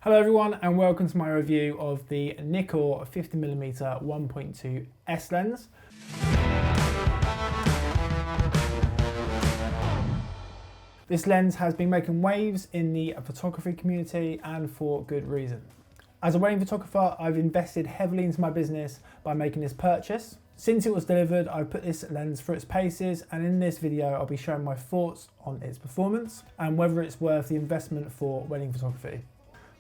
Hello everyone and welcome to my review of the Nikkor 50mm 1.2 S lens. This lens has been making waves in the photography community and for good reason. As a wedding photographer, I've invested heavily into my business by making this purchase. Since it was delivered, I've put this lens through its paces, and in this video I'll be sharing my thoughts on its performance and whether it's worth the investment for wedding photography.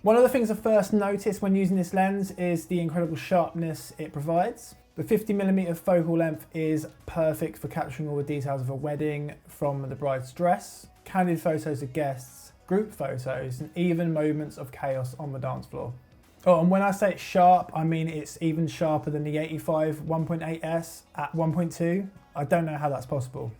One of the things I first noticed when using this lens is the incredible sharpness it provides. The 50mm focal length is perfect for capturing all the details of a wedding, from the bride's dress, candid photos of guests, group photos, and even moments of chaos on the dance floor. Oh, and when I say it's sharp, I mean it's even sharper than the 85 1.8S at 1.2. I don't know how that's possible.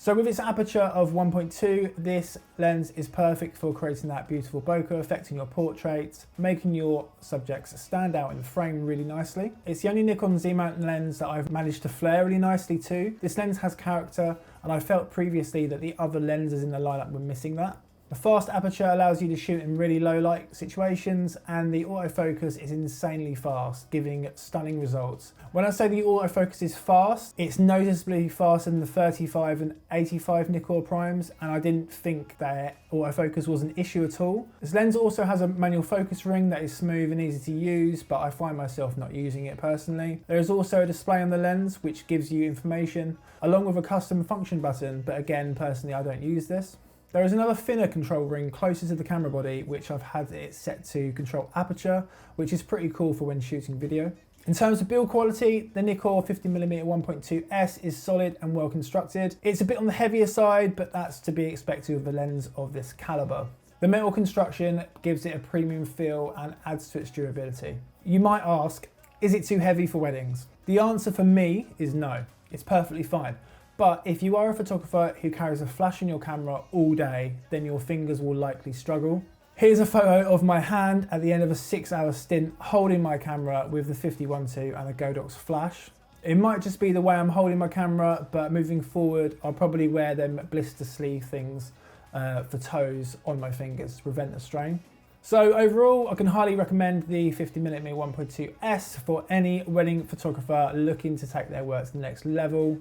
So with its aperture of 1.2, this lens is perfect for creating that beautiful bokeh effect in your portraits, making your subjects stand out in the frame really nicely. It's the only Nikon Z-mount lens that I've managed to flare really nicely too. This lens has character, and I felt previously that the other lenses in the lineup were missing that. The fast aperture allows you to shoot in really low light situations, and the autofocus is insanely fast, giving stunning results. When I say the autofocus is fast, it's noticeably faster than the 35 and 85 Nikkor primes, and I didn't think that autofocus was an issue at all. This lens also has a manual focus ring that is smooth and easy to use, but I find myself not using it personally. There is also a display on the lens which gives you information, along with a custom function button, but again, personally I don't use this. There is another thinner control ring closer to the camera body, which I've had it set to control aperture, which is pretty cool for when shooting video. In terms of build quality, the Nikkor 50mm 1.2S is solid and well constructed. It's a bit on the heavier side, but that's to be expected with a lens of this caliber. The metal construction gives it a premium feel and adds to its durability. You might ask, is it too heavy for weddings? The answer for me is no, it's perfectly fine. But if you are a photographer who carries a flash in your camera all day, then your fingers will likely struggle. Here's a photo of my hand at the end of a 6-hour stint holding my camera with the 50-1.2 and a Godox flash. It might just be the way I'm holding my camera, but moving forward, I'll probably wear them blister sleeve things for toes on my fingers to prevent the strain. So overall, I can highly recommend the 50mm 1.2S for any wedding photographer looking to take their work to the next level.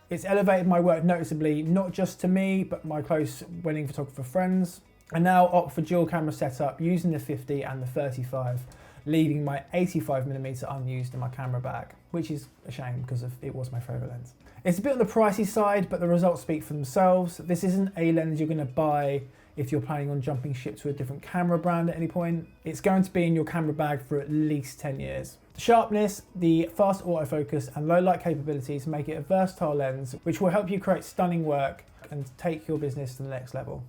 It's elevated my work noticeably, not just to me, but my close wedding photographer friends. I now opt for dual camera setup using the 50 and the 35, leaving my 85mm unused in my camera bag, which is a shame because it was my favourite lens. It's a bit on the pricey side, but the results speak for themselves. This isn't a lens you're going to buy if you're planning on jumping ship to a different camera brand at any point. It's going to be in your camera bag for at least 10 years. The sharpness, the fast autofocus and low light capabilities make it a versatile lens which will help you create stunning work and take your business to the next level.